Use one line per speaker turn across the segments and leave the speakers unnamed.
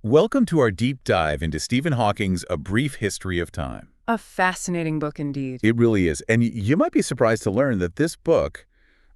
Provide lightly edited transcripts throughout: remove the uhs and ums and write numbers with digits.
Welcome to our deep dive into Stephen Hawking's A Brief History of Time.
A fascinating book indeed.
It really is. And you might be surprised to learn that this book,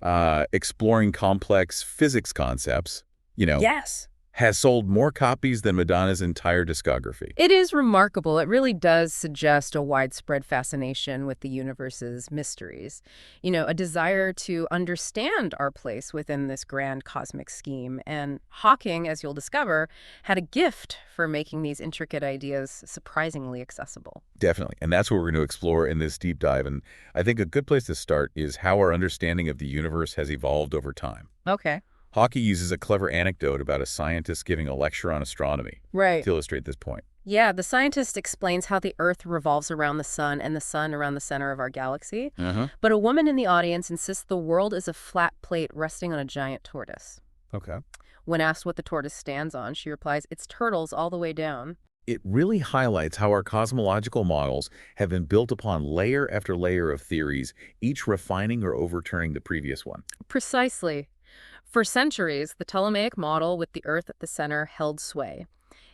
exploring complex physics concepts,
Yes.
has sold more copies than Madonna's entire discography.
It is remarkable. It really does suggest a widespread fascination with the universe's mysteries. A desire to understand our place within this grand cosmic scheme. And Hawking, as you'll discover, had a gift for making these intricate ideas surprisingly accessible.
Definitely. And that's what we're going to explore in this deep dive. And I think a good place to start is how our understanding of the universe has evolved over time.
Okay.
Hawking uses a clever anecdote about a scientist giving a lecture on astronomy
Right.
to illustrate this point.
Yeah, the scientist explains how the Earth revolves around the sun and the sun around the center of our galaxy.
Uh-huh.
But a woman in the audience insists the world is a flat plate resting on a giant tortoise.
Okay.
When asked what the tortoise stands on, she replies, "It's turtles all the way down."
It really highlights how our cosmological models have been built upon layer after layer of theories, each refining or overturning the previous one.
Precisely. For centuries, the Ptolemaic model with the Earth at the center held sway.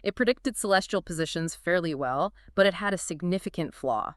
It predicted celestial positions fairly well, but it had a significant flaw.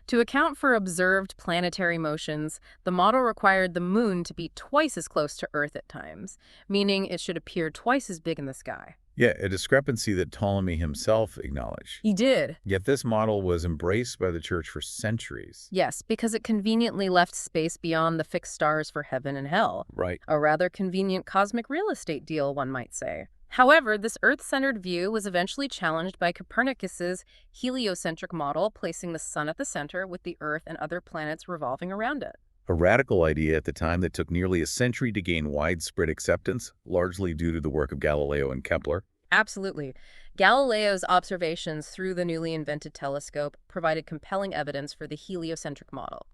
To account for observed planetary motions, the model required the moon to be twice as close to Earth at times, meaning it should appear twice as big in the sky.
Yeah, a discrepancy that Ptolemy himself acknowledged.
He did.
Yet this model was embraced by the church for centuries.
Yes, because it conveniently left space beyond the fixed stars for heaven and hell.
Right.
A rather convenient cosmic real estate deal, one might say. However, this Earth-centered view was eventually challenged by Copernicus's heliocentric model, placing the sun at the center with the Earth and other planets revolving around it.
A radical idea at the time that took nearly a century to gain widespread acceptance, largely due to the work of Galileo and Kepler.
Absolutely. Galileo's observations through the newly invented telescope provided compelling evidence for the heliocentric model.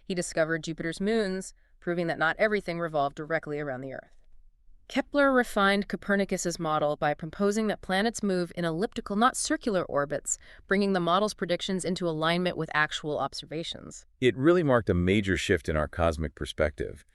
He discovered Jupiter's moons, proving that not everything revolved directly around the Earth. Kepler refined Copernicus's model by proposing that planets move in elliptical, not circular orbits, bringing the model's predictions into alignment with actual observations.
It really marked a major shift in our cosmic perspective.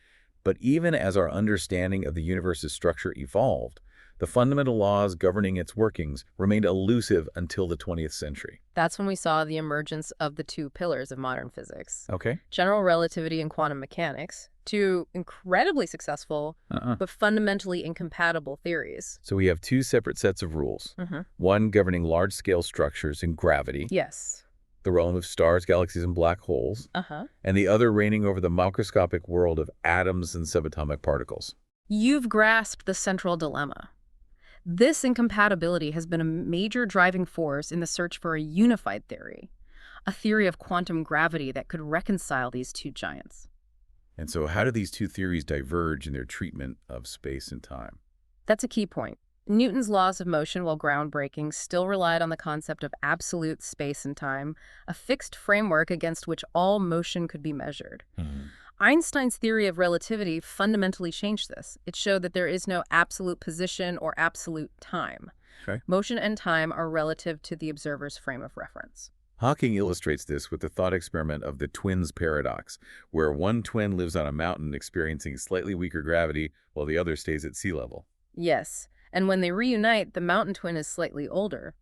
But even as our understanding of the universe's structure evolved, the fundamental laws governing its workings remained elusive until the 20th century.
That's when we saw the emergence of the two pillars of modern physics:
Okay.
general relativity and quantum mechanics, two incredibly successful but fundamentally incompatible theories.
So we have two separate sets of rules.
Mhm.
One governing large-scale structures and gravity,
Yes.
the realm of stars, galaxies, and black holes, and the other reigning over the microscopic world of atoms and subatomic particles.
You've grasped the central dilemma. This incompatibility has been a major driving force in the search for a unified theory, a theory of quantum gravity that could reconcile these two giants.
And so how do these two theories diverge in their treatment of space and time?
That's a key point. Newton's laws of motion, while groundbreaking, still relied on the concept of absolute space and time, a fixed framework against which all motion could be measured. Einstein's theory of relativity fundamentally changed this. It showed that there is no absolute position or absolute time.
Okay.
Motion and time are relative to the observer's frame of reference.
Hawking illustrates this with the thought experiment of the twins paradox, where one twin lives on a mountain experiencing slightly weaker gravity while the other stays at sea level.
Yes, and when they reunite, the mountain twin is slightly older.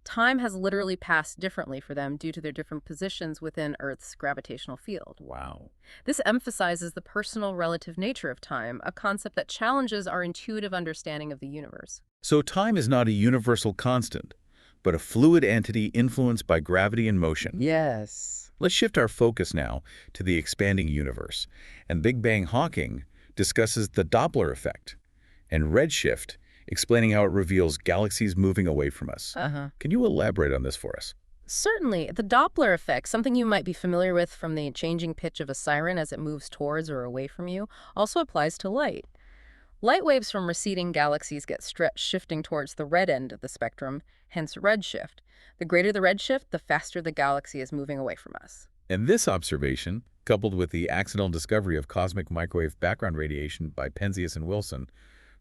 Time has literally passed differently for them due to their different positions within Earth's gravitational field.
Wow.
This emphasizes the personal relative nature of time, a concept that challenges our intuitive understanding of the universe.
So time is not a universal constant, but a fluid entity influenced by gravity and motion.
Yes.
Let's shift our focus now to the expanding universe. And Big Bang Hawking discusses the Doppler effect and redshift, explaining how it reveals galaxies moving away from us. Can you elaborate on this for us?
Certainly. The Doppler effect, something you might be familiar with from the changing pitch of a siren as it moves towards or away from you, also applies to light. Light waves from receding galaxies get stretched, shifting towards the red end of the spectrum, hence redshift. The greater the redshift, the faster the galaxy is moving away from us.
And this observation, coupled with the accidental discovery of cosmic microwave background radiation by Penzias and Wilson,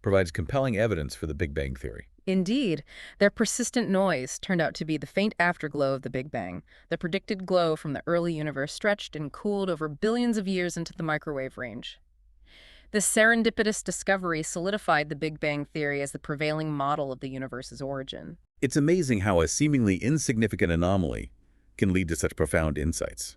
provides compelling evidence for the Big Bang theory.
Indeed, their persistent noise turned out to be the faint afterglow of the Big Bang. The predicted glow from the early universe stretched and cooled over billions of years into the microwave range. This serendipitous discovery solidified the Big Bang theory as the prevailing model of the universe's origin.
It's amazing how a seemingly insignificant anomaly can lead to such profound insights.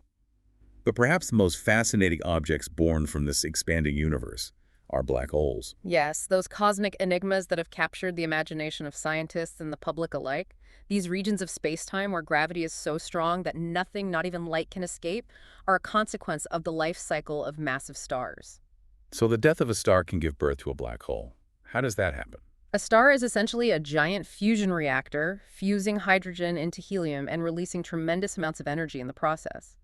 But perhaps the most fascinating objects born from this expanding universe are black holes.
Yes, those cosmic enigmas that have captured the imagination of scientists and the public alike. These regions of space-time where gravity is so strong that nothing, not even light, can escape, are a consequence of the life cycle of massive stars.
So the death of a star can give birth to a black hole. How does that happen?
A star is essentially a giant fusion reactor, fusing hydrogen into helium and releasing tremendous amounts of energy in the process.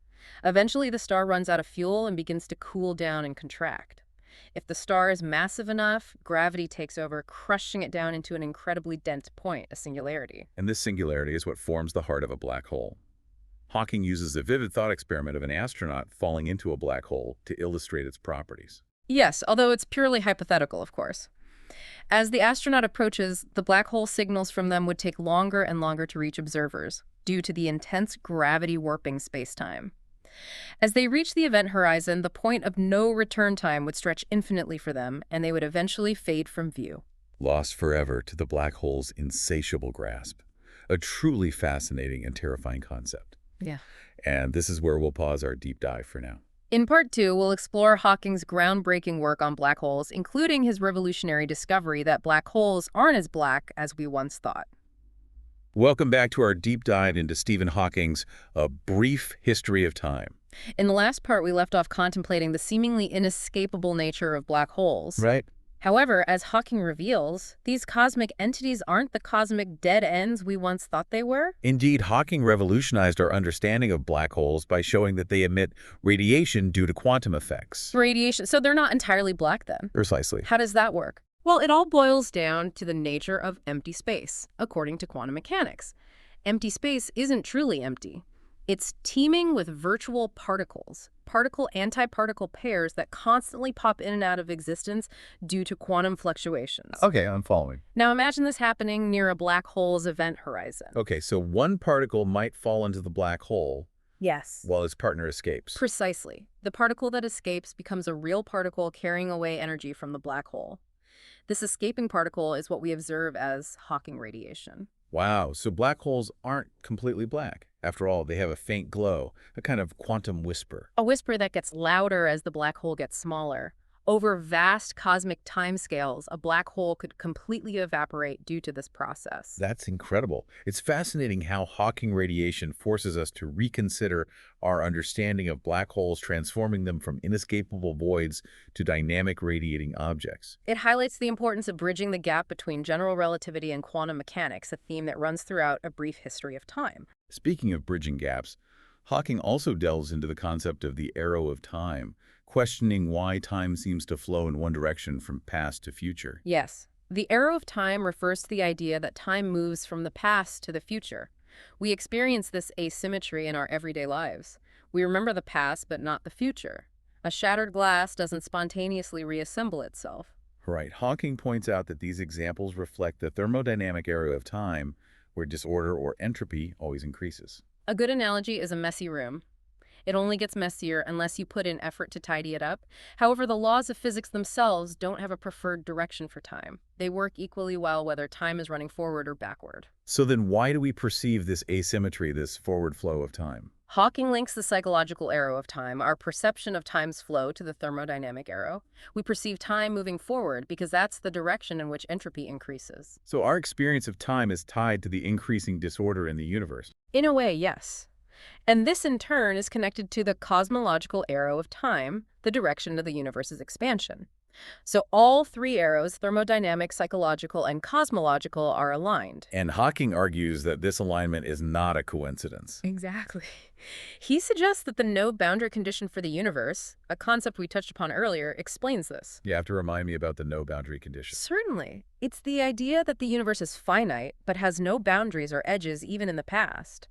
Eventually, the star runs out of fuel and begins to cool down and contract. If the star is massive enough, gravity takes over, crushing it down into an incredibly dense point, a singularity.
And this singularity is what forms the heart of a black hole. Hawking uses a vivid thought experiment of an astronaut falling into a black hole to illustrate its properties.
Yes, although it's purely hypothetical, of course. As the astronaut approaches, the black hole signals from them would take longer and longer to reach observers, due to the intense gravity warping spacetime. As they reach the event horizon, the point of no return time would stretch infinitely for them, and they would eventually fade from view.
Lost forever to the black hole's insatiable grasp. A truly fascinating and terrifying concept.
Yeah.
And this is where we'll pause our deep dive for now.
In Part 2, we'll explore Hawking's groundbreaking work on black holes, including his revolutionary discovery that black holes aren't as black as we once thought.
Welcome back to our deep dive into Stephen Hawking's A Brief History of Time.
In the last part, we left off contemplating the seemingly inescapable nature of black holes.
Right.
However, as Hawking reveals, these cosmic entities aren't the cosmic dead ends we once thought they were.
Indeed, Hawking revolutionized our understanding of black holes by showing that they emit radiation due to quantum effects.
Radiation, so they're not entirely black then.
Precisely.
How does that work? Well, it all boils down to the nature of empty space, according to quantum mechanics. Empty space isn't truly empty. It's teeming with virtual particles, particle-antiparticle pairs that constantly pop in and out of existence due to quantum fluctuations.
Okay, I'm following.
Now imagine this happening near a black hole's event horizon.
Okay, so one particle might fall into the black hole
Yes.
while its partner escapes.
Precisely. The particle that escapes becomes a real particle carrying away energy from the black hole. This escaping particle is what we observe as Hawking radiation.
Wow, so black holes aren't completely black. After all, they have a faint glow, a kind of quantum whisper.
A whisper that gets louder as the black hole gets smaller. Over vast cosmic timescales, a black hole could completely evaporate due to this process.
That's incredible. It's fascinating how Hawking radiation forces us to reconsider our understanding of black holes, transforming them from inescapable voids to dynamic radiating objects.
It highlights the importance of bridging the gap between general relativity and quantum mechanics, a theme that runs throughout A Brief History of Time.
Speaking of bridging gaps, Hawking also delves into the concept of the arrow of time, questioning why time seems to flow in one direction from past to future.
Yes, the arrow of time refers to the idea that time moves from the past to the future. We experience this asymmetry in our everyday lives. We remember the past, but not the future. A shattered glass doesn't spontaneously reassemble itself.
Right. Hawking points out that these examples reflect the thermodynamic arrow of time, where disorder or entropy always increases.
A good analogy is a messy room. It only gets messier unless you put in effort to tidy it up. However, the laws of physics themselves don't have a preferred direction for time. They work equally well whether time is running forward or backward.
So then why do we perceive this asymmetry, this forward flow of time?
Hawking links the psychological arrow of time, our perception of time's flow, to the thermodynamic arrow. We perceive time moving forward because that's the direction in which entropy increases.
So our experience of time is tied to the increasing disorder in the universe.
In a way, yes. And this, in turn, is connected to the cosmological arrow of time, the direction of the universe's expansion. So all three arrows, thermodynamic, psychological, and cosmological, are aligned.
And Hawking argues that this alignment is not a coincidence.
Exactly. He suggests that the no-boundary condition for the universe, a concept we touched upon earlier, explains this.
You have to remind me about the no-boundary condition.
Certainly. It's the idea that the universe is finite, but has no boundaries or edges even in the past.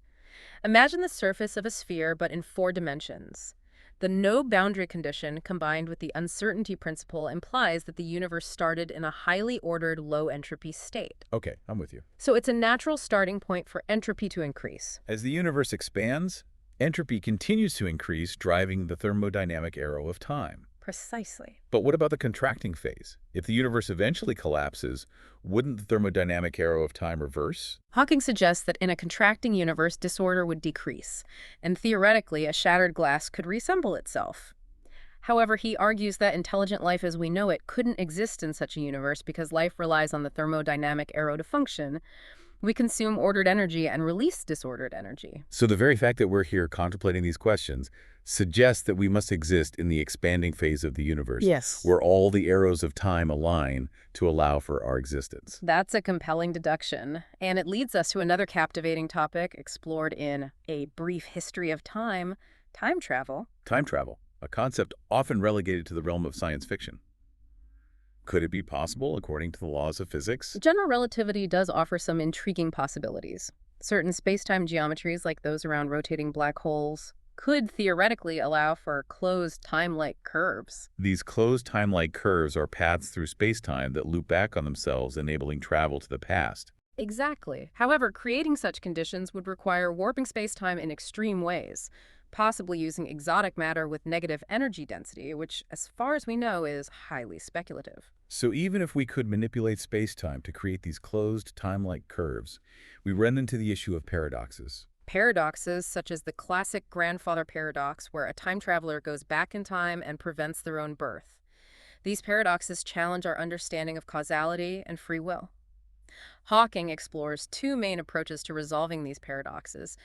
Imagine the surface of a sphere, but in 4 dimensions. The no-boundary condition, combined with the uncertainty principle, implies that the universe started in a highly ordered low-entropy state.
Okay, I'm with you.
So it's a natural starting point for entropy to increase.
As the universe expands, entropy continues to increase, driving the thermodynamic arrow of time.
Precisely.
But what about the contracting phase? If the universe eventually collapses, wouldn't the thermodynamic arrow of time reverse?
Hawking suggests that in a contracting universe, disorder would decrease, and theoretically, a shattered glass could reassemble itself. However, he argues that intelligent life as we know it couldn't exist in such a universe because life relies on the thermodynamic arrow to function. We consume ordered energy and release disordered energy.
So the very fact that we're here contemplating these questions suggests that we must exist in the expanding phase of the universe,
Yes.
where all the arrows of time align to allow for our existence.
That's a compelling deduction, and it leads us to another captivating topic explored in A Brief History of Time, time travel.
Time travel, a concept often relegated to the realm of science fiction. Could it be possible according to the laws of physics?
General relativity does offer some intriguing possibilities. Certain space-time geometries, like those around rotating black holes, could theoretically allow for closed time-like curves.
These closed time-like curves are paths through space-time that loop back on themselves, enabling travel to the past.
Exactly. However, creating such conditions would require warping space-time in extreme ways, possibly using exotic matter with negative energy density, which, as far as we know, is highly speculative.
So even if we could manipulate space-time to create these closed time-like curves, we run into the issue of paradoxes.
Paradoxes, such as the classic grandfather paradox, where a time traveler goes back in time and prevents their own birth. These paradoxes challenge our understanding of causality and free will. Hawking explores two main approaches to resolving these paradoxes: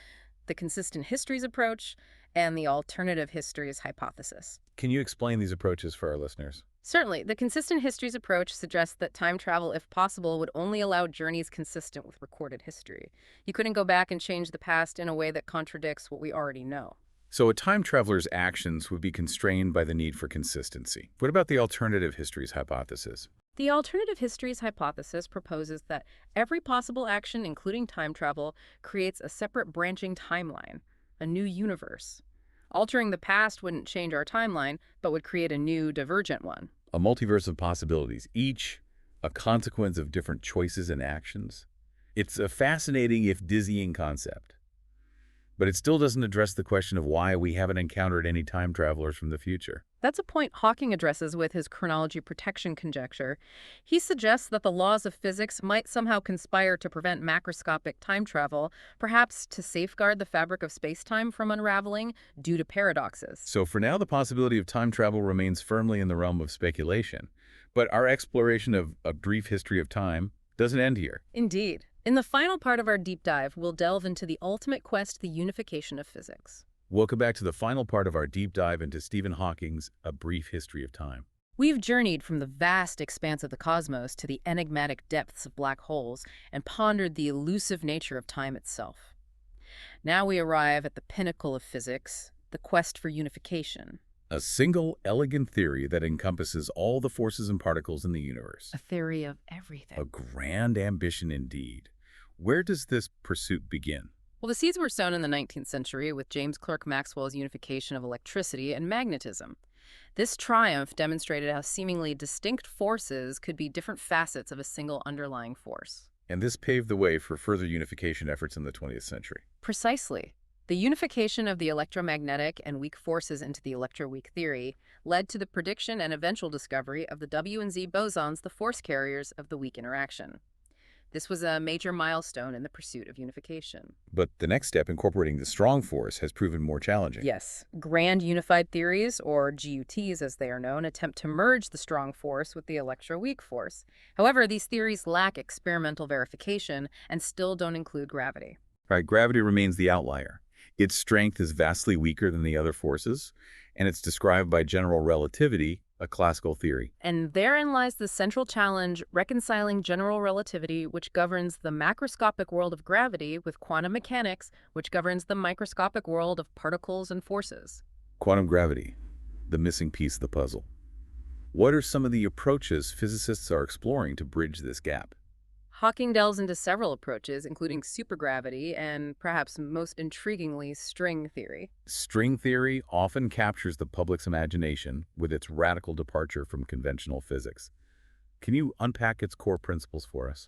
the consistent histories approach and the alternative histories hypothesis.
Can you explain these approaches for our listeners?
Certainly, the consistent histories approach suggests that time travel, if possible, would only allow journeys consistent with recorded history. You couldn't go back and change the past in a way that contradicts what we already know.
So a time traveler's actions would be constrained by the need for consistency. What about the alternative histories hypothesis?
The alternative histories hypothesis proposes that every possible action, including time travel, creates a separate branching timeline, a new universe. Altering the past wouldn't change our timeline, but would create a new, divergent one.
A multiverse of possibilities, each a consequence of different choices and actions. It's a fascinating, if dizzying, concept. But it still doesn't address the question of why we haven't encountered any time travelers from the future.
That's a point Hawking addresses with his chronology protection conjecture. He suggests that the laws of physics might somehow conspire to prevent macroscopic time travel, perhaps to safeguard the fabric of space-time from unraveling due to paradoxes.
So for now, the possibility of time travel remains firmly in the realm of speculation. But our exploration of a brief history of time doesn't end here.
Indeed. In the final part of our deep dive, we'll delve into the ultimate quest, the unification of physics.
Welcome back to the final part of our deep dive into Stephen Hawking's A Brief History of Time.
We've journeyed from the vast expanse of the cosmos to the enigmatic depths of black holes and pondered the elusive nature of time itself. Now we arrive at the pinnacle of physics, the quest for unification.
A single, elegant theory that encompasses all the forces and particles in the universe.
A theory of everything.
A grand ambition indeed. Where does this pursuit begin?
Well, the seeds were sown in the 19th century with James Clerk Maxwell's unification of electricity and magnetism. This triumph demonstrated how seemingly distinct forces could be different facets of a single underlying force.
And this paved the way for further unification efforts in the 20th century.
Precisely. The unification of the electromagnetic and weak forces into the electroweak theory led to the prediction and eventual discovery of the W and Z bosons, the force carriers of the weak interaction. This was a major milestone in the pursuit of unification.
But the next step, incorporating the strong force, has proven more challenging.
Yes, grand unified theories, or GUTs as they are known, attempt to merge the strong force with the electroweak force. However, these theories lack experimental verification and still don't include gravity.
Right, gravity remains the outlier. Its strength is vastly weaker than the other forces, and it's described by general relativity, a classical theory.
And therein lies the central challenge, reconciling general relativity, which governs the macroscopic world of gravity, with quantum mechanics, which governs the microscopic world of particles and forces.
Quantum gravity, the missing piece of the puzzle. What are some of the approaches physicists are exploring to bridge this gap?
Hawking delves into several approaches, including supergravity and, perhaps most intriguingly, string theory.
String theory often captures the public's imagination with its radical departure from conventional physics. Can you unpack its core principles for us?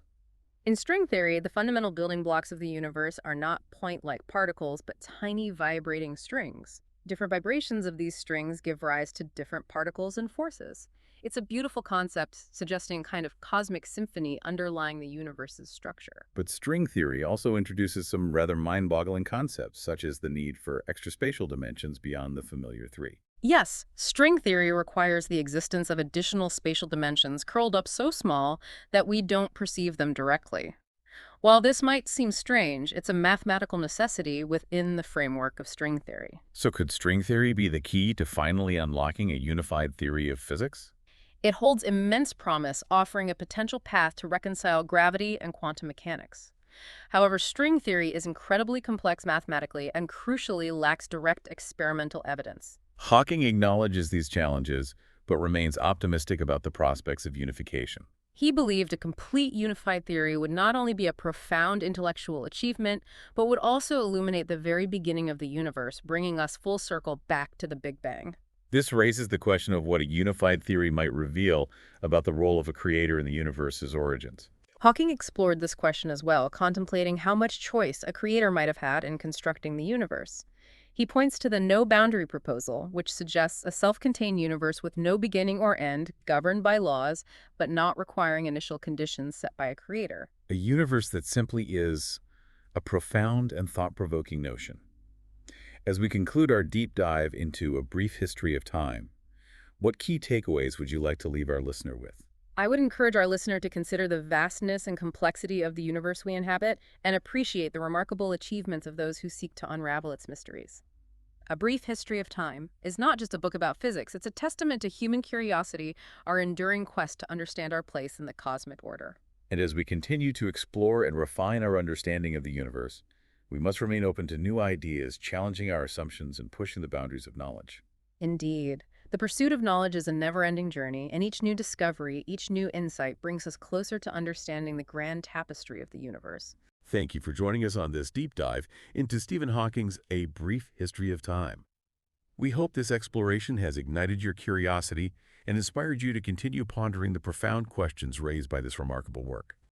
In string theory, the fundamental building blocks of the universe are not point-like particles, but tiny vibrating strings. Different vibrations of these strings give rise to different particles and forces. It's a beautiful concept suggesting a kind of cosmic symphony underlying the universe's structure.
But string theory also introduces some rather mind-boggling concepts, such as the need for extraspatial dimensions beyond the familiar three.
Yes, string theory requires the existence of additional spatial dimensions curled up so small that we don't perceive them directly. While this might seem strange, it's a mathematical necessity within the framework of string theory.
So could string theory be the key to finally unlocking a unified theory of physics?
It holds immense promise, offering a potential path to reconcile gravity and quantum mechanics. However, string theory is incredibly complex mathematically and crucially lacks direct experimental evidence.
Hawking acknowledges these challenges, but remains optimistic about the prospects of unification.
He believed a complete unified theory would not only be a profound intellectual achievement, but would also illuminate the very beginning of the universe, bringing us full circle back to the Big Bang.
This raises the question of what a unified theory might reveal about the role of a creator in the universe's origins.
Hawking explored this question as well, contemplating how much choice a creator might have had in constructing the universe. He points to the no-boundary proposal, which suggests a self-contained universe with no beginning or end, governed by laws, but not requiring initial conditions set by a creator.
A universe that simply is a profound and thought-provoking notion. As we conclude our deep dive into a brief history of time, what key takeaways would you like to leave our listener with?
I would encourage our listener to consider the vastness and complexity of the universe we inhabit and appreciate the remarkable achievements of those who seek to unravel its mysteries. A Brief History of Time is not just a book about physics, it's a testament to human curiosity, our enduring quest to understand our place in the cosmic order.
And as we continue to explore and refine our understanding of the universe, we must remain open to new ideas, challenging our assumptions and pushing the boundaries of knowledge.
Indeed. The pursuit of knowledge is a never-ending journey, and each new discovery, each new insight brings us closer to understanding the grand tapestry of the universe.
Thank you for joining us on this deep dive into Stephen Hawking's A Brief History of Time. We hope this exploration has ignited your curiosity and inspired you to continue pondering the profound questions raised by this remarkable work.